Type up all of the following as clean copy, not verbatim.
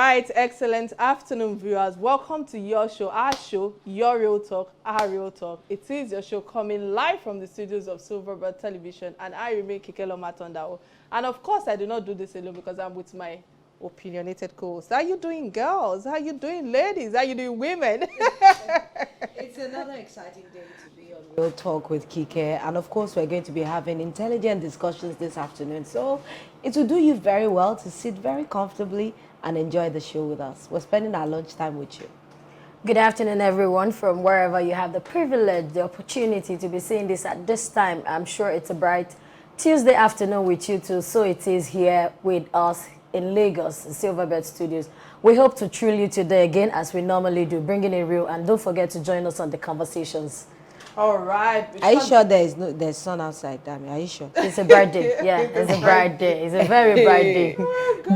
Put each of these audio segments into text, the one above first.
right, excellent afternoon, viewers. Welcome to your show, Your Real Talk, Our Real Talk. It is your show coming live from the studios of Silverbird Television, and I remain Kike Matondao. And of course, I do not do this alone because I'm with my opinionated co-host. How you doing, girls? How you doing, ladies? How you doing, women? It's another exciting day to be on Real Talk with Kike, and of course we're going to be having intelligent discussions this afternoon, so it will do you very well to sit very comfortably and enjoy the show with us. We're spending our lunchtime with you. Good afternoon, everyone, from wherever you have the privilege, the opportunity to be seeing this at this time. I'm sure it's a bright Tuesday afternoon with you too, so it is here with us in Lagos, in Silverbird Studios. We hope to thrill you today again, as we normally do, bringing it real, and don't forget to join us on the conversations. All right. Are you sure there's sun outside, Dami? Are you sure? It's a bright day. Yeah, it's a bright day. It's a very bright day.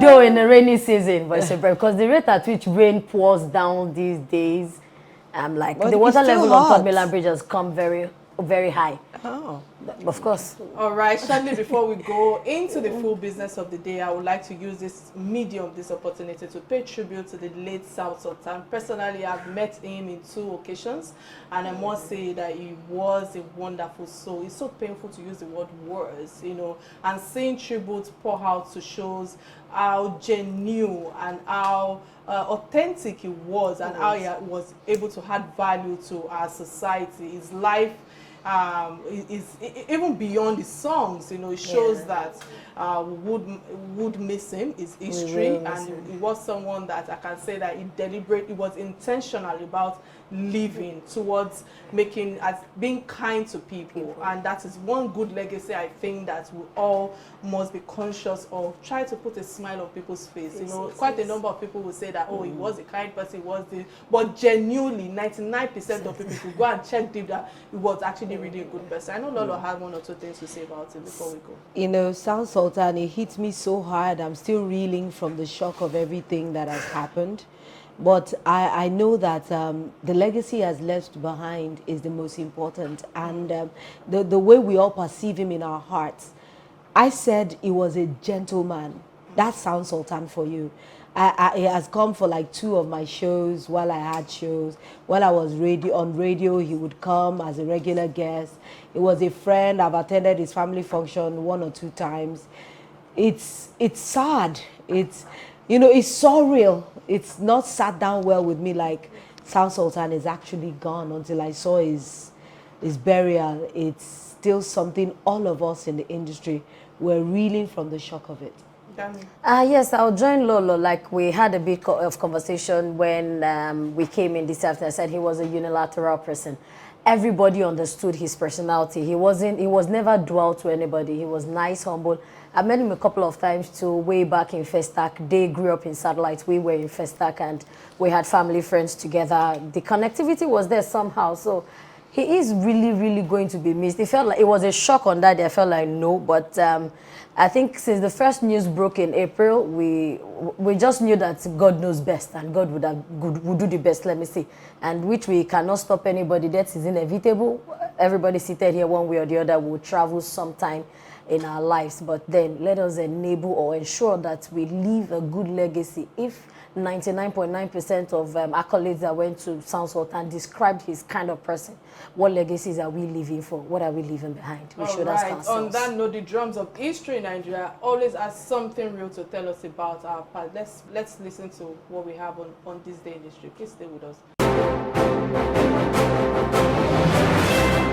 Though in the rainy season, but it's a bright, because the rate at which rain pours down these days, I'm like, but the water level on Third Mainland Bridge has come very, very high. Oh. Of course. All right, shortly before we go into the full business of the day, I would like to use this medium, this opportunity to pay tribute to the late South Sultan. Personally, I've met him in 2 occasions, and I must say that he was a wonderful soul. It's so painful to use the word words, you know, and seeing tributes pour out to shows how genuine and how authentic he was, and how he was able to add value to our society. His life is even beyond the songs, you know. It shows that we would miss him, his history, and he was someone that I can say that he was intentional about living towards being kind to people, and that is one good legacy I think that we all must be conscious of. Try to put a smile on people's face. You know, quite a number of people will say that, oh, he was a kind person, he was this, but genuinely 99% of people, if you go and check deep, that he was actually really a good person. I know Lolo had 1 or 2 things to say about it before we go. You know, South Sultan, it hit me so hard. I'm still reeling from the shock of everything that has happened. But I know that the legacy he has left behind is the most important, and the way we all perceive him in our hearts. I said he was a gentleman. That sounds Sultan for you. He has come for like 2 of my shows while I had shows. While I was on radio, he would come as a regular guest. He was a friend. I've attended his family function 1 or 2 times. It's sad. It's, you know, it's surreal. It's not sat down well with me like South Sultan is actually gone until I saw his burial. It's still something all of us in the industry were reeling from the shock of it. Yes, I'll join Lolo. Like, we had a bit of conversation when we came in this afternoon. I said he was a unilateral person. Everybody understood his personality. He was never dual to anybody. He was nice, humble. I met him a couple of times too, way back in Festac. They grew up in Satellite. We were in Festac, and we had family friends together. The connectivity was there somehow. So he is really, really going to be missed. It felt like it was a shock on that day. I felt like no, but I think since the first news broke in April, we just knew that God knows best, and God would do the best, let me say, and which we cannot stop anybody. That is inevitable. Everybody seated here one way or the other will travel sometime in our lives, but then let us enable or ensure that we leave a good legacy. If 99.9% of accolades that went to South Sultan described his kind of person, what legacies are we leaving for? What are we leaving behind? We should ask ourselves. On that note, the drums of history in Nigeria always has something real to tell us about our past. Let's listen to what we have on this day in history. Please stay with us.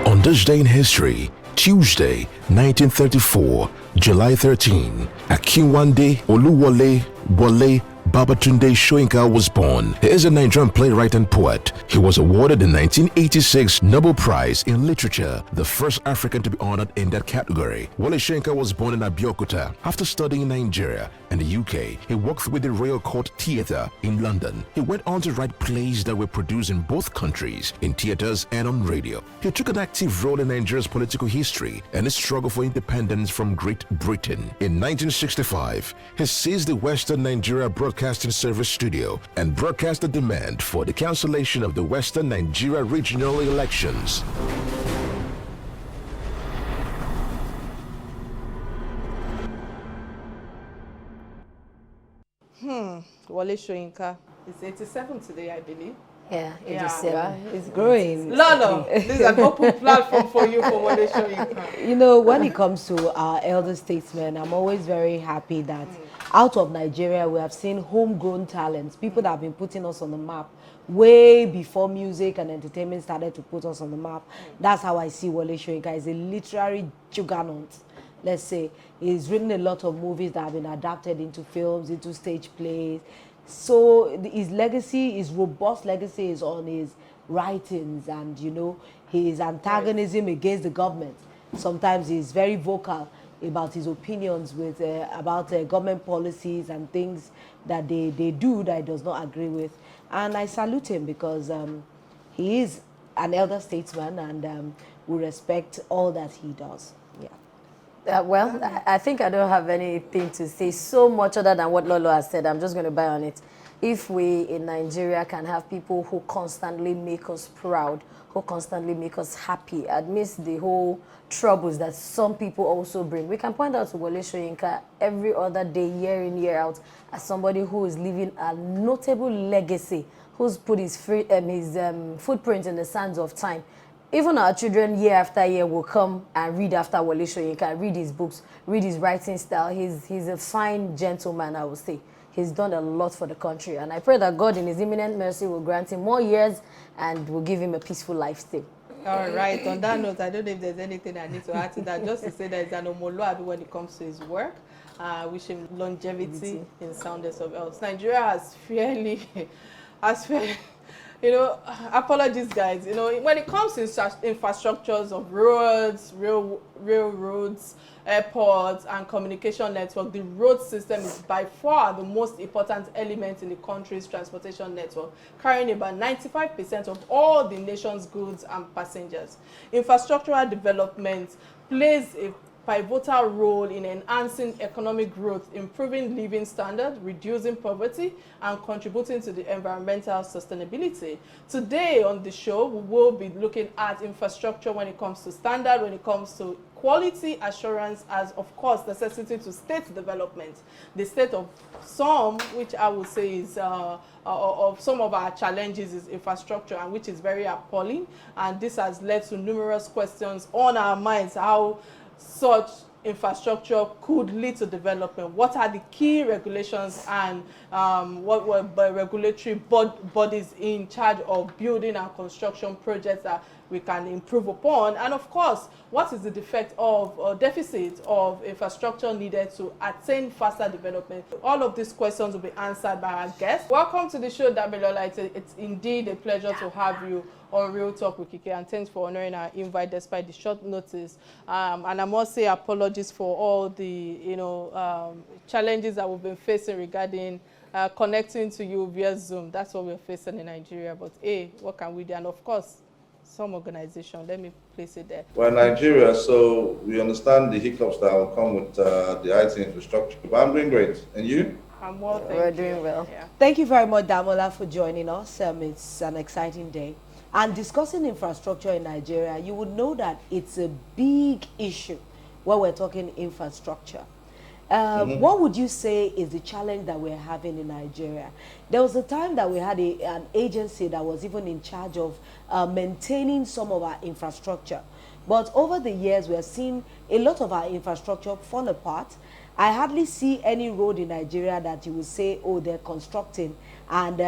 On this day in history, Tuesday, 1934, July 13, Akinwande Oluwole Wole Babatunde Soyinka was born. He is a Nigerian playwright and poet. He was awarded the 1986 Nobel Prize in Literature, the first African to be honored in that category. Wole Soyinka was born in Abeokuta. After studying in Nigeria and the UK, he worked with the Royal Court Theatre in London. He went on to write plays that were produced in both countries, in theatres and on radio. He took an active role in Nigeria's political history and its struggle for independence from Great Britain. In 1965, he seized the Western Nigeria Broadcasting Service studio and broadcast the demand for the cancellation of the Western Nigeria regional elections. Wale Soyinka is 87 today, I believe. Yeah, Yeah. 87. It's growing. Lolo, this is an open platform for you for Wale Soyinka. You know, when it comes to our elder statesmen, I'm always very happy that out of Nigeria, we have seen homegrown talents, people that have been putting us on the map way before music and entertainment started to put us on the map. That's how I see Wale Soyinka. He's a literary juggernaut. Let's say he's written a lot of movies that have been adapted into films, into stage plays. So his legacy, his robust legacy, is on his writings and, you know, his antagonism against the government. Sometimes he's very vocal about his opinions with about government policies and things that they do that he does not agree with. And I salute him because he is an elder statesman, and we respect all that he does. Yeah. Well, I think I don't have anything to say so much other than what Lolo has said. I'm just going to buy on it. If we in Nigeria can have people who constantly make us proud, who constantly make us happy amidst the whole troubles that some people also bring, we can point out to Wale Soyinka every other day, year in, year out, as somebody who is leaving a notable legacy, who's put his footprint in the sands of time. Even our children, year after year, will come and read after Wale Soyinka, read his books, read his writing style. He's a fine gentleman, I would say. He's done a lot for the country. And I pray that God, in his imminent mercy, will grant him more years and will give him a peaceful life still. All right. On that note, I don't know if there's anything I need to add to that. Just to say that he's an Omoluabi when it comes to his work. Wish him longevity in soundness of health. Nigeria has fairly, you know, apologies, guys. You know, when it comes to infrastructures of roads, railroads, airports, and communication network, the road system is by far the most important element in the country's transportation network, carrying about 95% of all the nation's goods and passengers. Infrastructural development plays a pivotal role in enhancing economic growth, improving living standards, reducing poverty, and contributing to the environmental sustainability. Today on the show, we will be looking at infrastructure when it comes to standard, when it comes to quality assurance, as of course necessity to state development. The state of some, which I would say is of some of our challenges, is infrastructure, and which is very appalling. And this has led to numerous questions on our minds, how such infrastructure could lead to development. What are the key regulations and what were regulatory bodies in charge of building and construction projects that we can improve upon? And of course, what is the defect of or deficit of infrastructure needed to attain faster development? All of these questions will be answered by our guests. Welcome to the show, Damola. It's indeed a pleasure to have you on Real Talk with Kike, and thanks for honoring our invite despite the short notice. And I must say apologies for all the challenges that we've been facing regarding connecting to you via Zoom. That's what we're facing in Nigeria. But hey, what can we do? And of course, some organization. Let me place it there. We're Nigeria, so we understand the hiccups that will come with the IT infrastructure. But I'm doing great. And you? I'm well, thank We're you. doing well. Yeah. Thank you very much, Damola, for joining us. It's an exciting day. And discussing infrastructure in Nigeria, you would know that it's a big issue when we're talking infrastructure. What would you say is the challenge that we're having in Nigeria? There was a time that we had an agency that was even in charge of maintaining some of our infrastructure. But over the years, we have seen a lot of our infrastructure fall apart. I hardly see any road in Nigeria that you will say, oh, they're constructing, and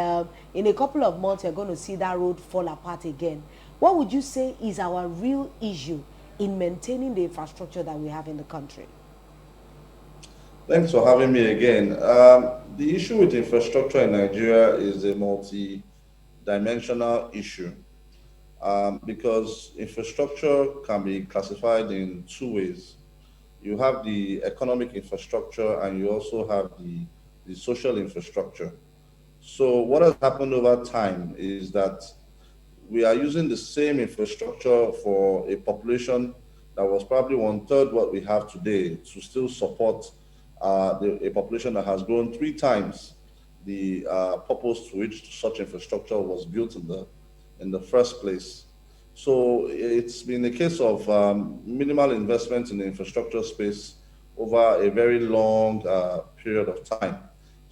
in a couple of months, you're going to see that road fall apart again. What would you say is our real issue in maintaining the infrastructure that we have in the country? Thanks for having me again. The issue with infrastructure in Nigeria is a multi-dimensional issue because infrastructure can be classified in two ways. You have the economic infrastructure and you also have the social infrastructure. So what has happened over time is that we are using the same infrastructure for a population that was probably 1/3 what we have today to still support a population that has grown 3 times the purpose to which such infrastructure was built in the first place. So it's been a case of minimal investment in the infrastructure space over a very long period of time.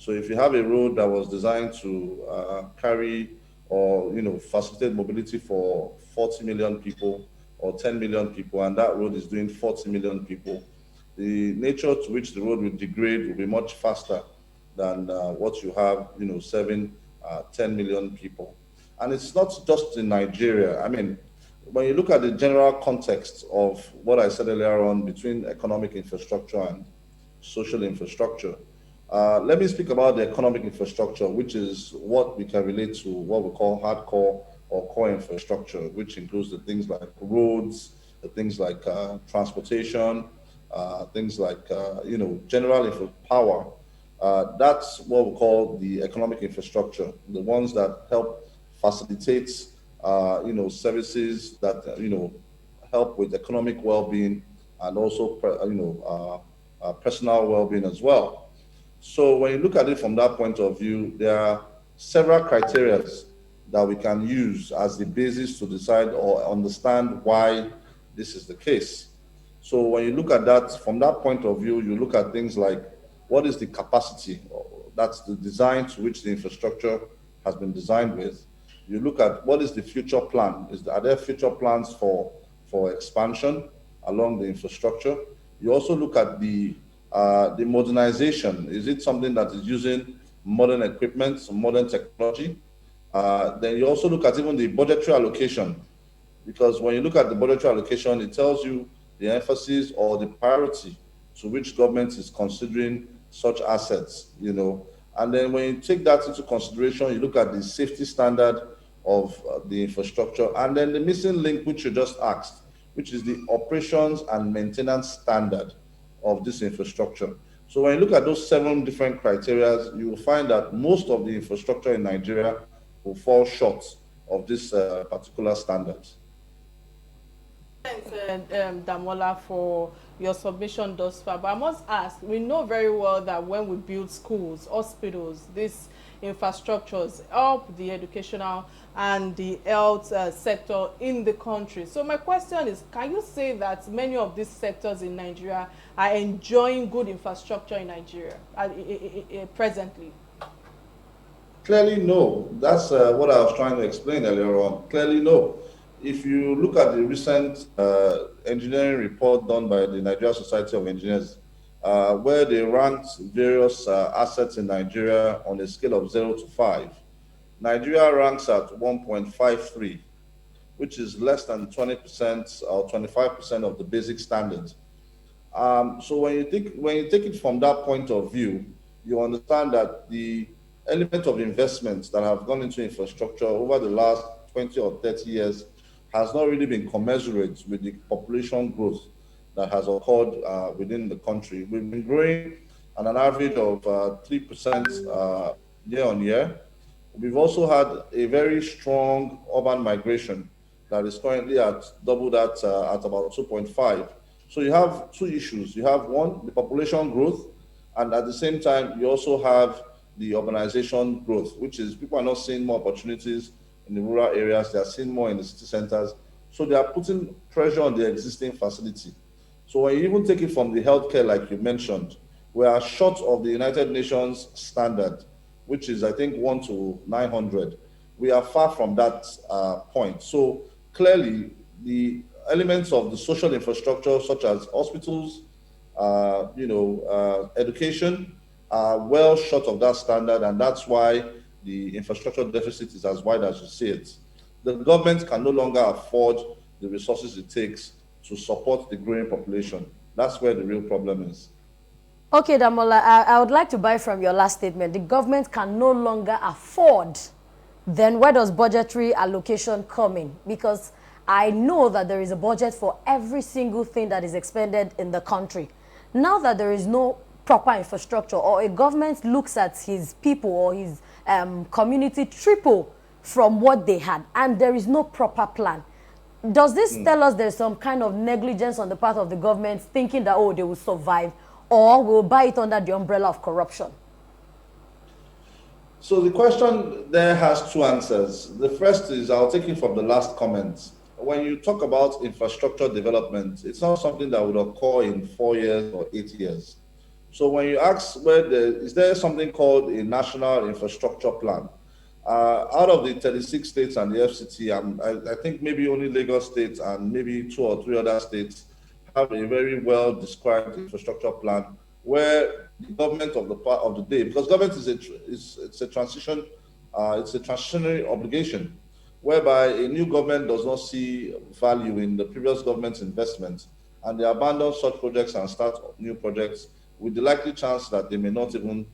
So if you have a road that was designed to carry or facilitate mobility for 40 million people or 10 million people, and that road is doing 40 million people, the nature to which the road will degrade will be much faster than what you have, serving 10 million people. And it's not just in Nigeria. I mean, when you look at the general context of what I said earlier on between economic infrastructure and social infrastructure, let me speak about the economic infrastructure, which is what we can relate to what we call hardcore or core infrastructure, which includes the things like roads, the things like transportation, things like general power. That's what we call the economic infrastructure, the ones that help facilitate services that help with economic well-being and also personal well-being as well. So when you look at it from that point of view, there are several criteria that we can use as the basis to decide or understand why this is the case. So when you look at that from that point of view, you look at things like what is the capacity, that's the design to which the infrastructure has been designed with. You look at what is the future plan. Are there future plans for expansion along the infrastructure? You also look at the modernization. Is it something that is using modern equipment, modern technology? Then you also look at even the budgetary allocation, because when you look at the budgetary allocation, it tells you the emphasis or the priority to which government is considering such assets, And then when you take that into consideration, you look at the safety standard of the infrastructure, and then the missing link, which you just asked, which is the operations and maintenance standard of this infrastructure. So when you look at those 7 different criteria, you will find that most of the infrastructure in Nigeria will fall short of this particular standard. Thanks, Damola, for your submission thus far. But I must ask, we know very well that when we build schools, hospitals, these infrastructures help the educational and the health sector in the country. So my question is, can you say that many of these sectors in Nigeria are enjoying good infrastructure in Nigeria presently? Clearly, no. That's what I was trying to explain earlier on. Clearly, no. If you look at the recent engineering report done by the Nigeria Society of Engineers, where they ranked various assets in Nigeria on a scale of 0 to 5, Nigeria ranks at 1.53, which is less than 20% or 25% of the basic standards. So when you take it from that point of view, you understand that the element of investments that have gone into infrastructure over the last 20 or 30 years has not really been commensurate with the population growth that has occurred within the country. We've been growing at an average of 3% year on year. We've also had a very strong urban migration that is currently at double that at about 2.5. So you have 2 issues. You have one, the population growth, and at the same time, you also have the urbanization growth, which is people are not seeing more opportunities in the rural areas, they are seeing more in the city centers. So they are putting pressure on the existing facility. So when you even take it from the healthcare, like you mentioned, we are short of the United Nations standard, which is, I think, 1 to 900. We are far from that point. So clearly, the elements of the social infrastructure, such as hospitals, education, are well short of that standard, and that's why the infrastructure deficit is as wide as you see it. The government can no longer afford the resources it takes to support the growing population. That's where the real problem is. Okay, Damola, I would like to buy from your last statement. The government can no longer afford. Then where does budgetary allocation come in? Because I know that there is a budget for every single thing that is expended in the country. Now that there is no proper infrastructure, or a government looks at his people or his community triple from what they had, and there is no proper plan, does this tell us there's some kind of negligence on the part of the government, thinking that, oh, they will survive, or we'll buy it under the umbrella of corruption? So the question there has 2 answers. The first is, I'll take it from the last comment. When you talk about infrastructure development, it's not something that would occur in 4 years or 8 years. So when you ask is there something called a national infrastructure plan? Out of the 36 states and the FCT, I think maybe only Lagos State and maybe two or three other states have a very well described infrastructure plan where the government of the day, because government it's a transition, it's a transitionary obligation, whereby a new government does not see value in the previous government's investment and they abandon such projects and start new projects with the likely chance that they may not even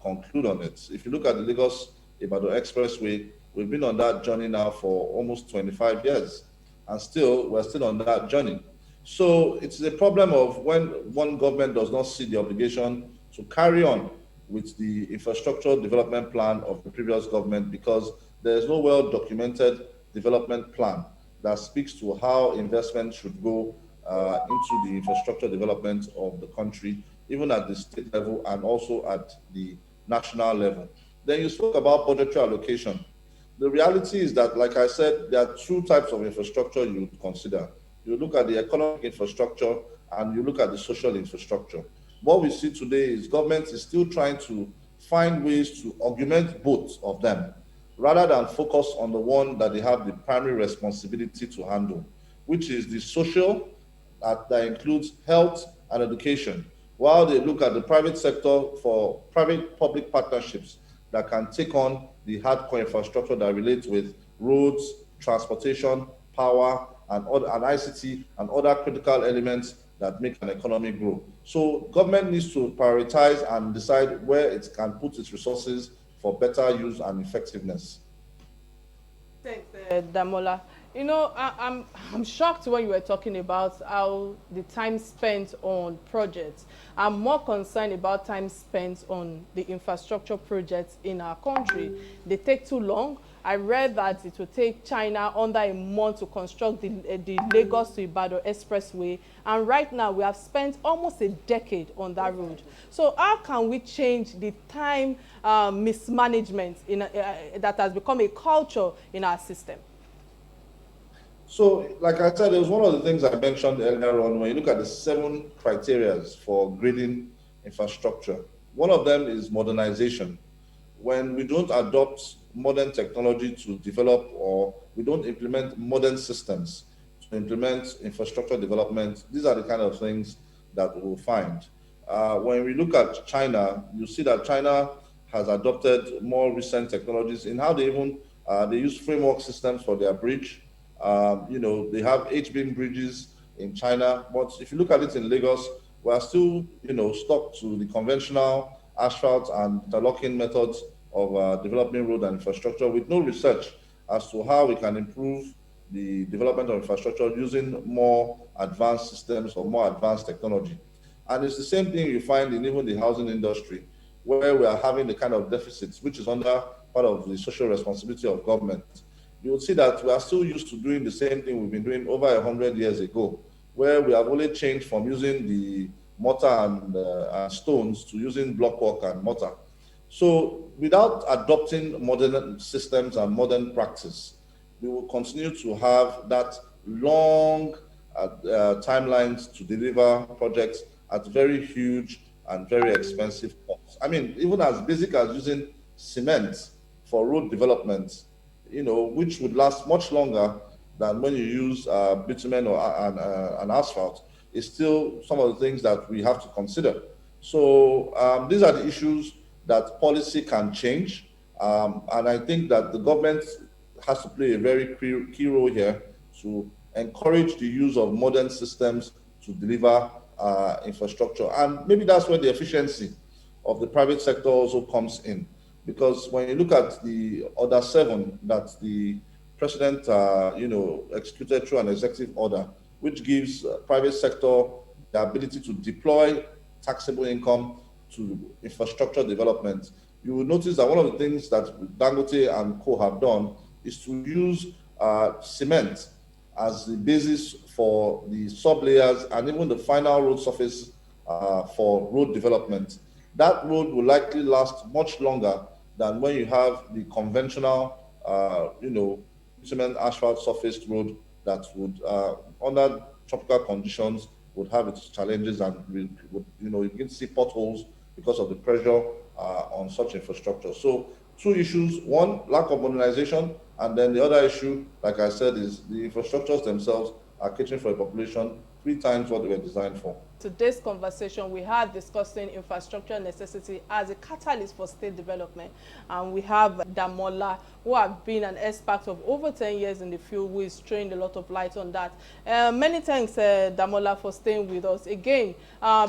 conclude on it. If you look at the Lagos Ibadan Expressway, we've been on that journey now for almost 25 years, and we're still on that journey. So it's a problem of when one government does not see the obligation to carry on with the infrastructure development plan of the previous government because there is no well documented development plan that speaks to how investment should go into the infrastructure development of the country, even at the state level and also at the national level. Then you spoke about budgetary allocation. The reality is that, like I said, there are two types of infrastructure you would consider. You look at the economic infrastructure and you look at the social infrastructure. What we see today is government is still trying to find ways to augment both of them rather than focus on the one that they have the primary responsibility to handle, which is the social that includes health and education, while they look at the private sector for private public partnerships that can take on the hardcore infrastructure that relates with roads, transportation, power, and ICT and other critical elements that make an economy grow. So government needs to prioritize and decide where it can put its resources for better use and effectiveness. Thanks, Damola. You know, I'm shocked when you were talking about how the time spent on projects. I'm more concerned about time spent on the infrastructure projects in our country. They take too long. I read that it will take China under a month to construct the Lagos to Ibadan Expressway, and right now we have spent almost a decade on that road. So how can we change the time mismanagement that has become a culture in our system? So, like I said, it was one of the things I mentioned earlier on. When you look at the 7 criteria for grading infrastructure, one of them is modernization. When we don't adopt modern technology to develop or we don't implement modern systems to implement infrastructure development, these are the kind of things that we'll find. When we look at China, you see that China has adopted more recent technologies in how they even they use framework systems for their bridge. They have H-beam bridges in China, but if you look at it in Lagos, we are still, stuck to the conventional asphalt and interlocking methods of developing road and infrastructure with no research as to how we can improve the development of infrastructure using more advanced systems or more advanced technology. And it's the same thing you find in even the housing industry, where we are having the kind of deficits, which is under part of the social responsibility of government. You will see that we are still used to doing the same thing we've been doing over 100 years ago, where we have only changed from using the mortar and stones to using blockwork and mortar. So without adopting modern systems and modern practice, we will continue to have that long timelines to deliver projects at very huge and very expensive costs. I mean, even as basic as using cement for road development, which would last much longer than when you use bitumen or an asphalt, is still some of the things that we have to consider. So these are the issues that policy can change. And I think that the government has to play a very key role here to encourage the use of modern systems to deliver infrastructure. And maybe that's where the efficiency of the private sector also comes in. Because when you look at the Order 7 that the president, executed through an executive order, which gives private sector the ability to deploy taxable income to infrastructure development, you will notice that one of the things that Dangote and Co have done is to use cement as the basis for the sub-layers and even the final road surface for road development. That road will likely last much longer than when you have the conventional, bitumen asphalt surfaced road that would, under tropical conditions, would have its challenges, and we would, you begin to see potholes because of the pressure on such infrastructure. So two issues: one, lack of modernization, and then the other issue, like I said, is the infrastructures themselves are catering for a population 3 times what they were designed for. Today's conversation, we are discussing infrastructure necessity as a catalyst for state development. And we have Damola, who have been an expert of over 10 years in the field, who is throwing a lot of light on that. Many thanks, Damola, for staying with us. Again,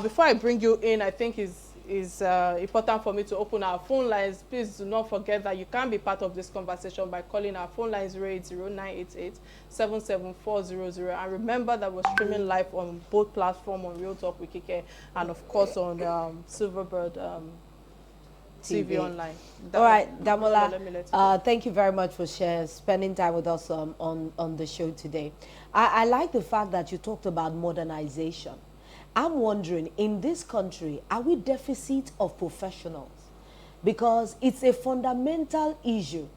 before I bring you in, I think is important for me to open our phone lines. Please do not forget that you can be part of this conversation by calling our phone lines 080-988-77400. And remember that we're streaming live on both platforms, on Real Talk with Kike and of course on Silverbird TV online. All right, Damola, thank you very much for spending time with us on the show today. I like the fact that you talked about modernization. I'm wondering, in this country, are we deficit of professionals? Because it's a fundamental issue.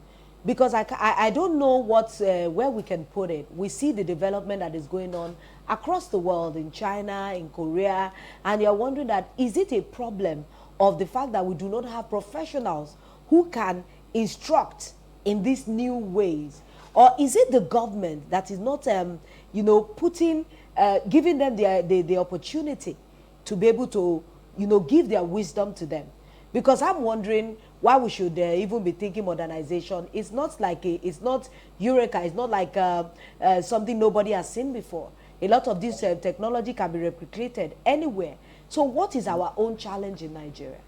Because I don't know where we can put it. We see the development that is going on across the world, in China, in Korea, and you're wondering that, is it a problem of the fact that we do not have professionals who can instruct in these new ways? Or is it the government that is not, giving them the opportunity to be able to, give their wisdom to them? Because I'm wondering why we should even be thinking modernization. It's not like it's not Eureka. It's not like something nobody has seen before. A lot of this technology can be replicated anywhere. So what is our own challenge in Nigeria?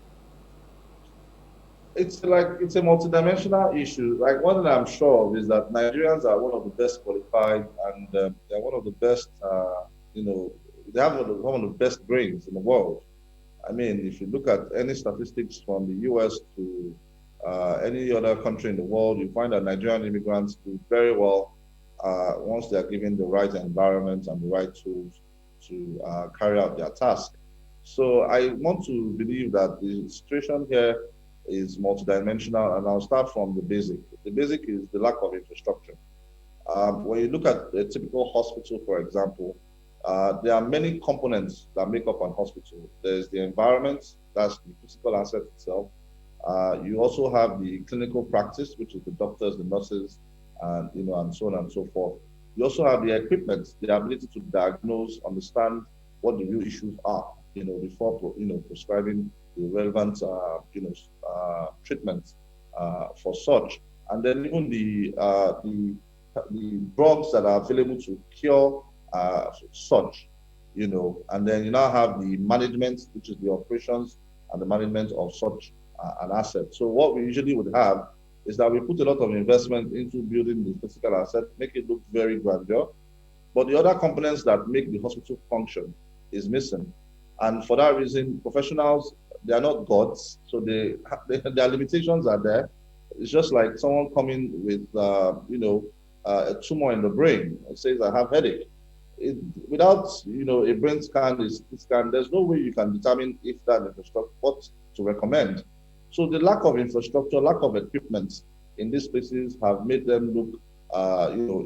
It's a multidimensional issue. Like, one thing I'm sure of is that Nigerians are one of the best qualified, and they're one of the best. They have one of the best brains in the world. I mean, if you look at any statistics from the US to any other country in the world, you find that Nigerian immigrants do very well once they are given the right environment and the right tools to carry out their task. So I want to believe that the situation here is multidimensional, and I'll start from the basic. The basic is the lack of infrastructure. When you look at a typical hospital, for example, there are many components that make up an hospital. There's the environment, that's the physical asset itself. You also have the clinical practice, which is the doctors, the nurses, and so on and so forth. You also have the equipment, the ability to diagnose, understand what the real issues are, before prescribing the relevant treatments for such. And then even the drugs that are available to cure such, and then you now have the management, which is the operations and the management of such an asset. So what we usually would have is that we put a lot of investment into building the physical asset, make it look very grandeur, but the other components that make the hospital function is missing. And for that reason, professionals, they are not gods, so their limitations are there. It's just like someone coming with, a tumor in the brain and says, I have headache. Without, a brain scan, there's no way you can determine if that infrastructure, what to recommend. So the lack of infrastructure, lack of equipment in these places have made them look,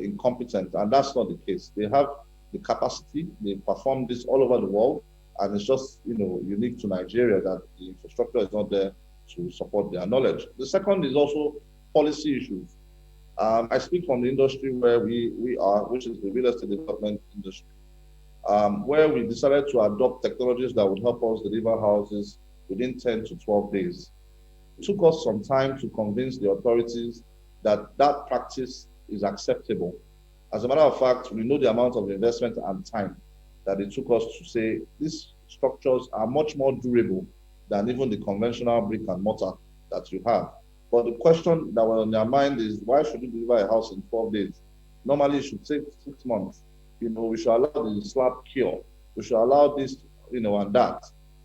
incompetent, and that's not the case. They have the capacity, they perform this all over the world, and it's just, unique to Nigeria that the infrastructure is not there to support their knowledge. The second is also policy issues. I speak from the industry where we are, which is the real estate development industry, where we decided to adopt technologies that would help us deliver houses within 10 to 12 days. It took us some time to convince the authorities that that practice is acceptable. As a matter of fact, we know the amount of investment and time that it took us to say these structures are much more durable than even the conventional brick and mortar that you have. But the question that was on their mind is, why should you deliver a house in 12 days? Normally, it should take 6 months. We should allow the slab cure. We should allow this, and that.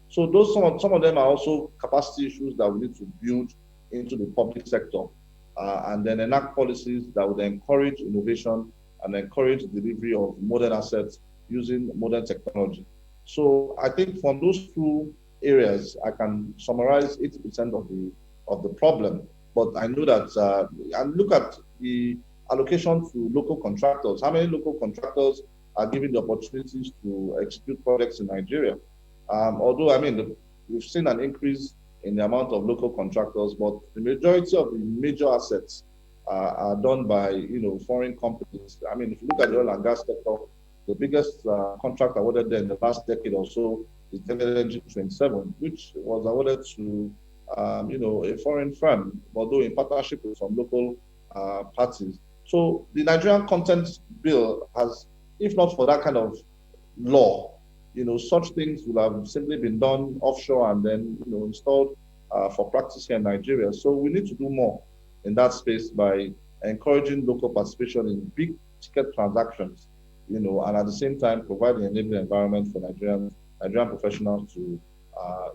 So those some of them are also capacity issues that we need to build into the public sector, and then enact policies that would encourage innovation and encourage delivery of modern assets using modern technology. So I think from those two areas, I can summarize 80% of the problem. But I know that, and look at the allocation to local contractors. How many local contractors are given the opportunities to execute projects in Nigeria. Although, I mean, we've seen an increase in the amount of local contractors, but the majority of the major assets are done by, foreign companies. I mean, if you look at the oil and gas sector, the biggest contract awarded there in the last decade or so is Energy 27, which was awarded to, a foreign firm, although in partnership with some local parties. So the Nigerian Content Bill has, if not for that kind of law, such things would have simply been done offshore and then, installed for practice here in Nigeria. So we need to do more in that space by encouraging local participation in big ticket transactions, and at the same time providing an enabling environment for Nigerian professionals to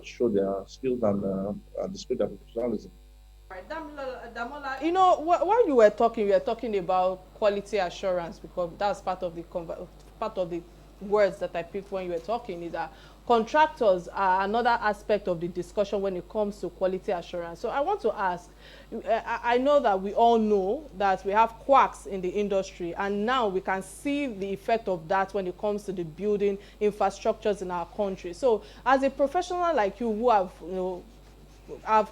show their skills and display their professionalism. Right, Damola, while you were talking about quality assurance, because that's part of the words that I picked when you were talking, is that contractors are another aspect of the discussion when it comes to quality assurance. So I want to ask, I know that we all know that we have quacks in the industry, and now we can see the effect of that when it comes to the building infrastructures in our country. So as a professional like you, who have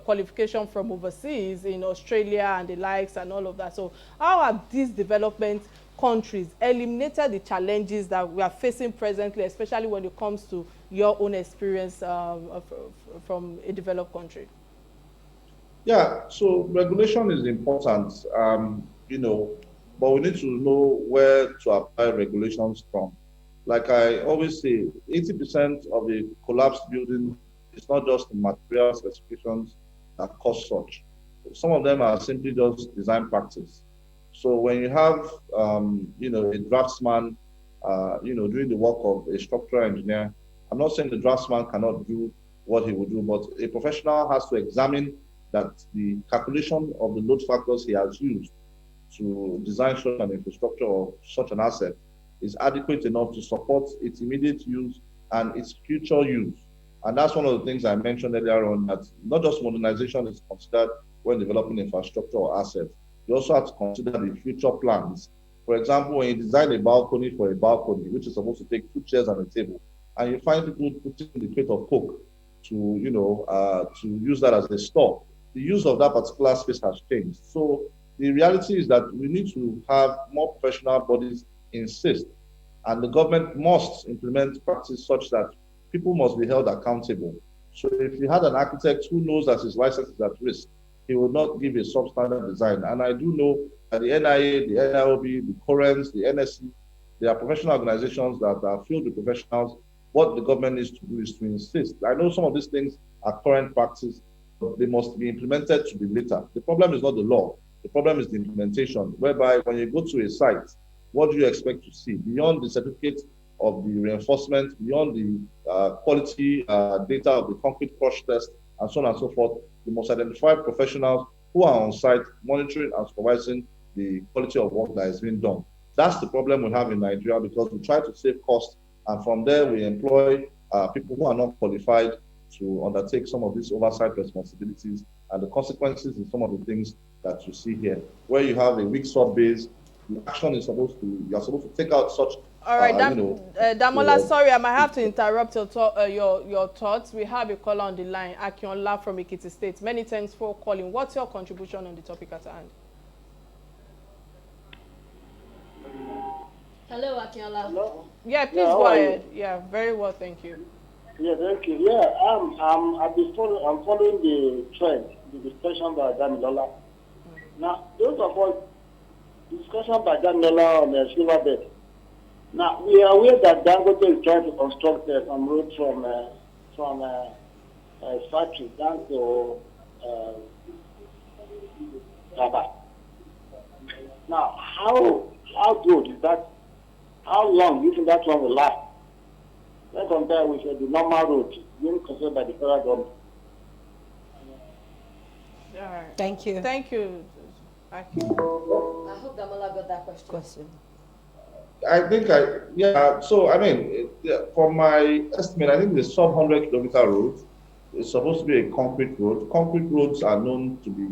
qualification from overseas in Australia and the likes and all of that, so how have these development countries eliminated the challenges that we are facing presently, especially when it comes to your own experience from a developed country? Yeah, so regulation is important, but we need to know where to apply regulations from. Like I always say, 80% of a collapsed building is not just the material specifications that cause such. Some of them are simply just design practice. So when you have, a draftsman, doing the work of a structural engineer, I'm not saying the draftsman cannot do what he would do, but a professional has to examine that the calculation of the load factors he has used to design such an infrastructure or such an asset is adequate enough to support its immediate use and its future use. And that's one of the things I mentioned earlier on, that not just modernization is considered when developing infrastructure or assets. You also have to consider the future plans. For example, when you design a balcony for a balcony, which is supposed to take 2 chairs and a table, and you find people putting the crate of Coke to use that as a store, the use of that particular space has changed. So the reality is that we need to have more professional bodies insist, and the government must implement practice such that people must be held accountable. So if you had an architect who knows that his license is at risk, he will not give a substandard design. And I do know that the NIA, the NIOB, the Currents, the NSC, they are professional organizations that are filled with professionals. What the government needs to do is to insist. I know some of these things are current practice, but they must be implemented to be later. The problem is not the law. The problem is the implementation, whereby when you go to a site, what do you expect to see? Beyond the certificate of the reinforcement, beyond the quality data of the concrete crush test, and so on and so forth, you must identify professionals who are on site monitoring and supervising the quality of work that is being done. That's the problem we have in Nigeria, because we try to save costs, and from there we employ people who are not qualified to undertake some of these oversight responsibilities, and the consequences in some of the things that you see here, where you have a weak sub base, the action is supposed to, you are supposed to take out such. All right, Damola, sorry, I might have to interrupt your thoughts. We have a caller on the line, Akindolire from Ekiti State. Many thanks for calling. What's your contribution on the topic at hand? Hello, Akindolire. Hello. Yeah, please go ahead. Yeah, very well, thank you. Yeah, thank you. Yeah, I'm following the trend, the discussion by Damola. Now, those of us discussion by Damola on the riverbed. Now, we are aware that Dangote is trying to construct some road from factory down to Rabat. Now, how good is that? How long do you think that one will last? Let's compare with the normal road being considered by the federal government. All right. Thank you. Thank you. I hope Damola got that question. I think so I mean, from my estimate, I think the sub 100-kilometer road is supposed to be a concrete road. Concrete roads are known to be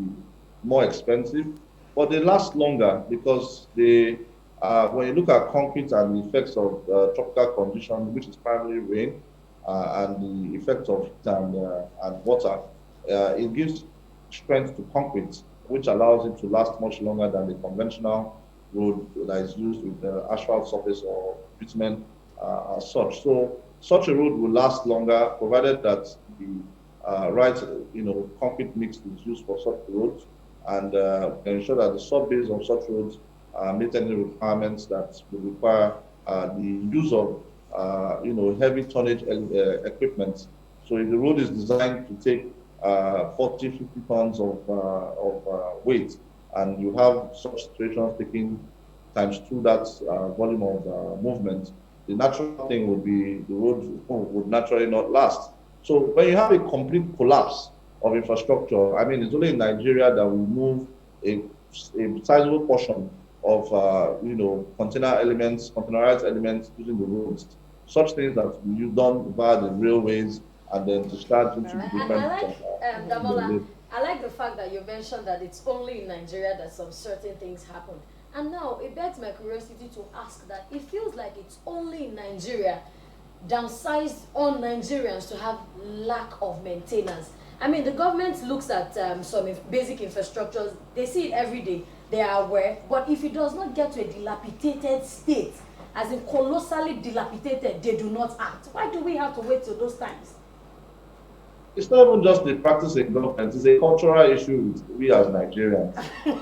more expensive, but they last longer because they When you look at concrete and the effects of tropical conditions, which is primarily rain, and the effects of heat and water, it gives strength to concrete, which allows it to last much longer than the conventional road that is used with asphalt surface or bitumen as such. So such a road will last longer, provided that the right, concrete mix is used for such roads, and ensure that the sub-base of such roads meet any requirements that will require the use of, heavy tonnage equipment. So if the road is designed to take 40, 50 tons of weight, and you have such situations taking times two that volume of movement, the natural thing would be the road would naturally not last. So when you have a complete collapse of infrastructure, I mean, it's only in Nigeria that we move a sizable portion of, containerized elements using the roads, such things that you done via the railways and then discharge into the different. Damola, I like the fact that you mentioned that it's only in Nigeria that some certain things happen. And now it begs my curiosity to ask that it feels like it's only in Nigeria, downsized on Nigerians to have lack of maintenance. I mean, the government looks at some basic infrastructures, they see it every day, they are aware, but if it does not get to a dilapidated state, as in colossally dilapidated, they do not act. Why do we have to wait till those times? It's not even just the practice in government, it's a cultural issue with we as Nigerians.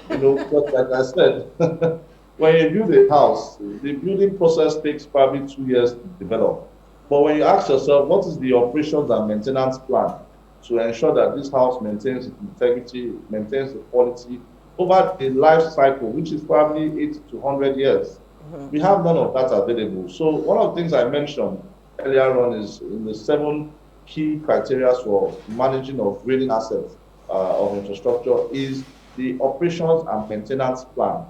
But like I said, when you build a house, the building process takes probably 2 years to develop. But when you ask yourself, what is the operations and maintenance plan to ensure that this house maintains its integrity, maintains the quality over the life cycle, which is probably 80 to 100 years? We have none of that available. So one of the things I mentioned earlier on is in the 7 key criteria for managing or grading assets of infrastructure is the operations and maintenance plan,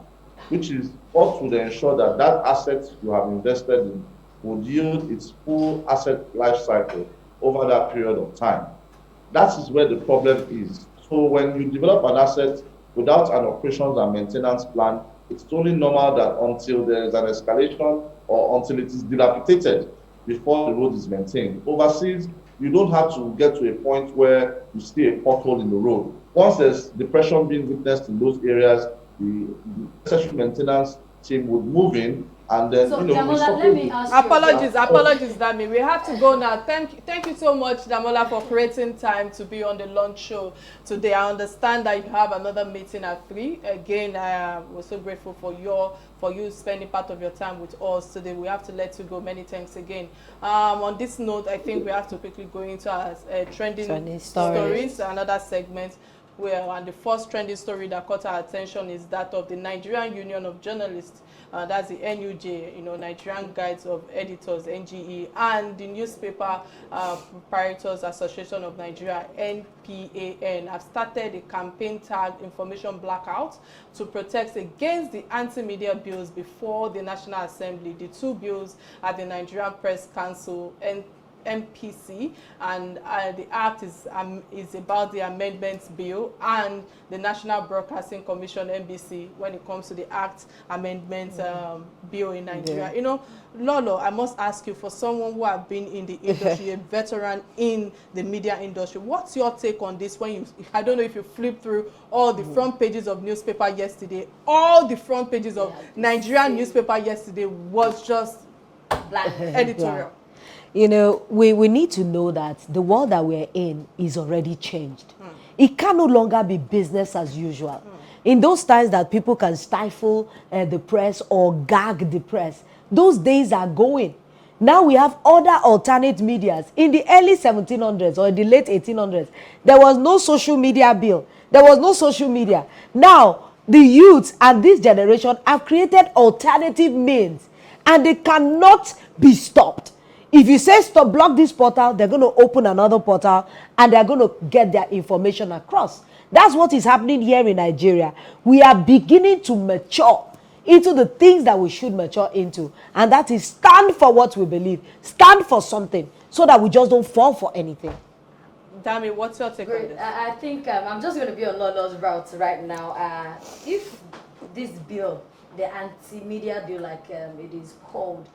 which is what would ensure that that asset you have invested in would yield its full asset life cycle over that period of time. That is where the problem is. So when you develop an asset without an operations and maintenance plan, it's only normal that until there is an escalation or until it is dilapidated before the road is maintained. Overseas, you don't have to get to a point where you see a pothole in the road. Once there's depression being witnessed in those areas, the necessary maintenance team would move in, and then so, Damola, let me ask you. Apologies, Dami. We have to go now. Thank you so much, Damola, for creating time to be on the lunch show today. I understand that you have another meeting at 3. Again, we're so grateful for you spending part of your time with us today. We have to let you go. Many thanks again. On this note, I think we have to quickly go into our trending stories, another segment. And the first trending story that caught our attention is that of the Nigerian Union of Journalists, that's the NUJ, Nigerian Guides of Editors, NGE, and the Newspaper Proprietors Association of Nigeria, NPAN, have started a campaign tagged Information Blackout to protest against the anti-media bills before the National Assembly. The 2 bills at the Nigerian Press Council and MPC, and the act is about the amendments bill and the National Broadcasting Commission, NBC, when it comes to the act amendments bill in Nigeria. Lolo, I must ask you, for someone who have been in the industry, a veteran in the media industry, what's your take on this? I don't know if you flip through all the front pages of newspaper yesterday, all the front pages of Nigerian newspaper yesterday was just black editorial. We need to know that the world that we're in is already changed. It can no longer be business as usual. In those times that people can stifle the press or gag the press, those days are going. Now we have other alternate medias. In the early 1700s or in the late 1800s, there was no social media bill. There was no social media. Now, the youth and this generation have created alternative means, and they cannot be stopped. If you say stop, block this portal, they're going to open another portal and they're going to get their information across. That's what is happening here in Nigeria. We are beginning to mature into the things that we should mature into. And that is stand for what we believe. Stand for something so that we just don't fall for anything. Dami, what's your take on this? I think I'm just going to be on Lolo's route right now. If this bill the anti-media bill, like it is called,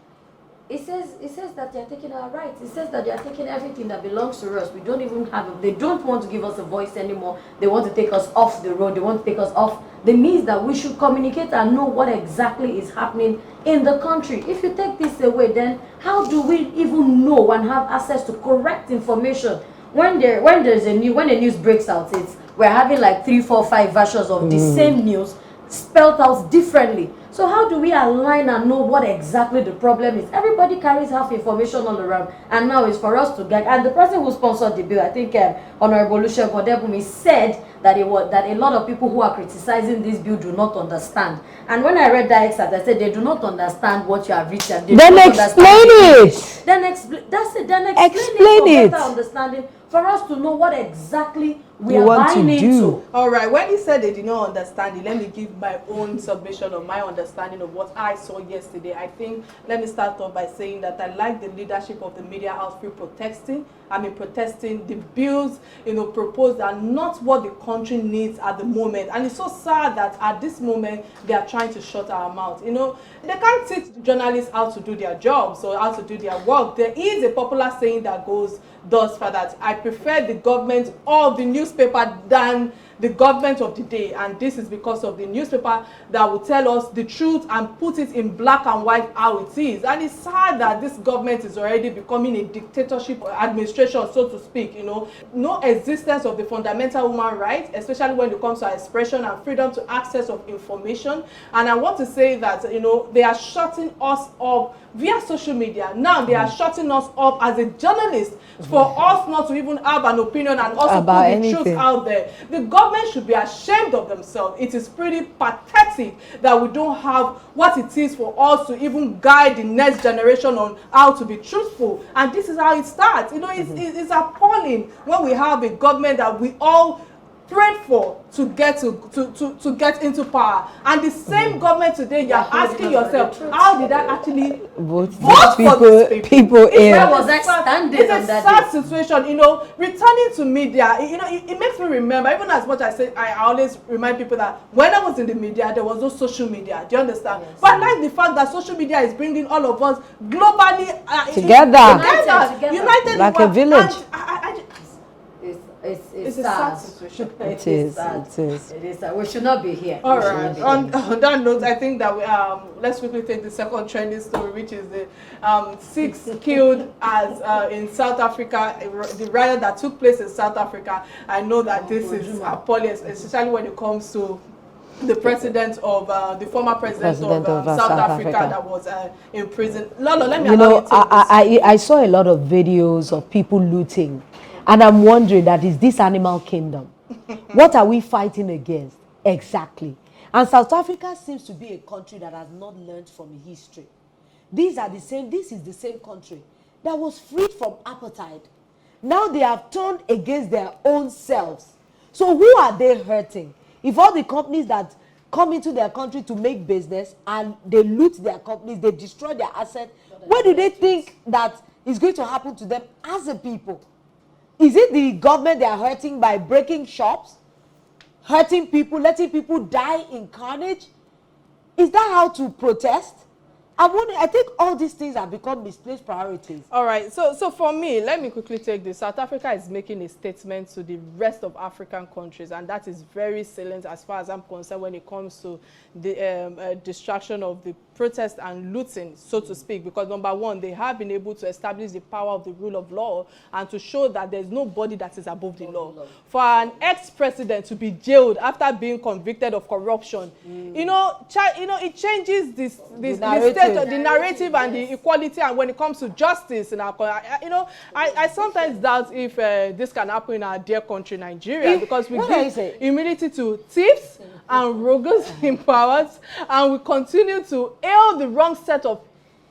it says that they're taking our rights. It says that they're taking everything that belongs to us. We don't even have it. They don't want to give us a voice anymore. They want to take us off the road. They want to take us off the means that we should communicate and know what exactly is happening in the country. If you take this away, then how do we even know and have access to correct information? When a news breaks out, we're having like 3, 4, 5 versions of the same news spelled out differently. So how do we align and know what exactly the problem is? Everybody carries half information all around, and now it's for us to get. And the person who sponsored the bill, I think Honorable Olusegun Odebumi, said that a lot of people who are criticizing this bill do not understand. And when I read that excerpt, I said they do not understand what you have written. Then explain it. Then explain it for better understanding, for us to know what exactly we are buying into. All right, when he said they did not understand it, let me give my own submission of my understanding of what I saw yesterday. I think, let me start off by saying that I like the leadership of the media outfit protesting the bills, proposed are not what the country needs at the moment. And it's so sad that at this moment, they are trying to shut our mouth. They can't teach journalists how to do their jobs or how to do their work. There is a popular saying that does for that. I prefer the government of the newspaper than the government of the day, and this is because of the newspaper that will tell us the truth and put it in black and white how it is. And it's sad that this government is already becoming a dictatorship administration, so to speak. No existence of the fundamental human rights, especially when it comes to expression and freedom to access of information. And I want to say that they are shutting us up via social media. Now they are shutting us up as a journalist for us not to even have an opinion and also put the truth out there. The government should be ashamed of themselves. It is pretty pathetic that we don't have what it is for us to even guide the next generation on how to be truthful. And this is how it starts. It's appalling when we have a government that we all prayed for to get into power, and the same government today, you're asking yourself, how did I actually vote for these people in? It's a sad situation. Returning to media, it makes me remember, even as much as I always remind people that when I was in the media, there was no social media. Do you understand? Yes. But I like the fact that social media is bringing all of us globally together, united like a village. It's a sad situation. It is. We should not be here. All right. On that note, I think that let's quickly take the second trending story, which is the 6 killed as in South Africa, the riot that took place in South Africa. I know that this is appalling, especially when it comes to the president of the former president of South Africa that was in prison. Lolo, let me allow you to take I saw a lot of videos of people looting. And I'm wondering that is this animal kingdom? What are we fighting against? Exactly. And South Africa seems to be a country that has not learned from history. This is the same country that was freed from apartheid. Now they have turned against their own selves. So who are they hurting? If all the companies that come into their country to make business and they loot their companies, they destroy their assets, what do they think that is going to happen to them as a people? Is it the government they are hurting by breaking shops, hurting people, letting people die in carnage? Is that how to protest? I think all these things have become misplaced priorities. All right. So for me, let me quickly take this. South Africa is making a statement to the rest of African countries, and that is very salient as far as I'm concerned when it comes to the distraction of the protest and looting, so to speak, because number one, they have been able to establish the power of the rule of law and to show that there's nobody that is above the law. For an ex-president to be jailed after being convicted of corruption, it changes the narrative and the equality, and when it comes to justice in our country, I sometimes doubt if this can happen in our dear country, Nigeria, because we give immunity to thieves and rogues in powers, and we continue to hail the wrong set of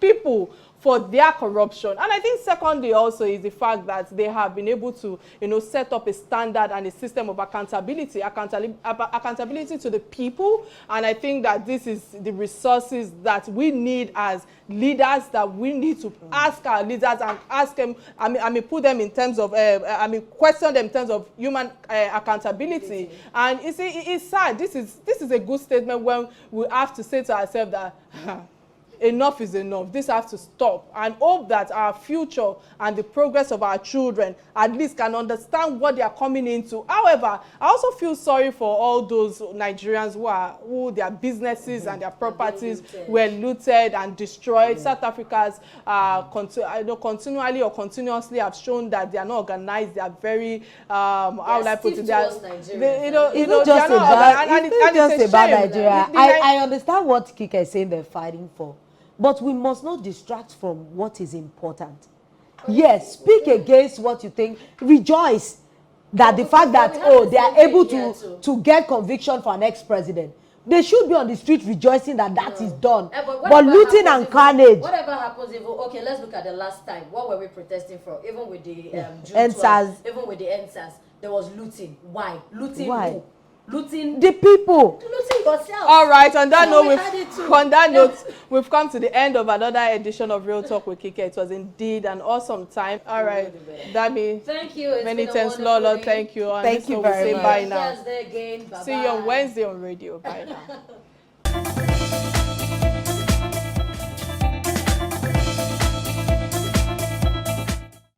people for their corruption. And I think secondly also is the fact that they have been able to, set up a standard and a system of accountability to the people. And I think that this is the resources that we need as leaders, that we need to ask our leaders and ask them, put them in terms of, question them in terms of human accountability. And you see, it's sad. This is a good statement when we have to say to ourselves that enough is enough. This has to stop, and hope that our future and the progress of our children at least can understand what they are coming into. However, I also feel sorry for all those Nigerians who their businesses and their properties were looted and destroyed. South Africans continually or continuously have shown that they are not organized. They are very how will I put it? They are, it's not just about Nigeria. I understand what Kike is saying they're fighting for. But we must not distract from what is important. Yes, speak against what you think. Rejoice that the fact that, they are able to get conviction for an ex-president. They should be on the street rejoicing that is done. But looting and carnage. Whatever happens, okay, let's look at the last time. What were we protesting for? Even with the June 12th, even with the NSAS, there was looting. Why? Looting who? Looting the people. Looting yourself. All right. On that note, we've come to the end of another edition of Real Talk with Kike. It was indeed an awesome time. All right, Dami. Thank you. Many thanks, Lolo. Thank you. Thank you very much. Bye now. Again. Bye-bye. See you on Wednesday on radio. Bye now.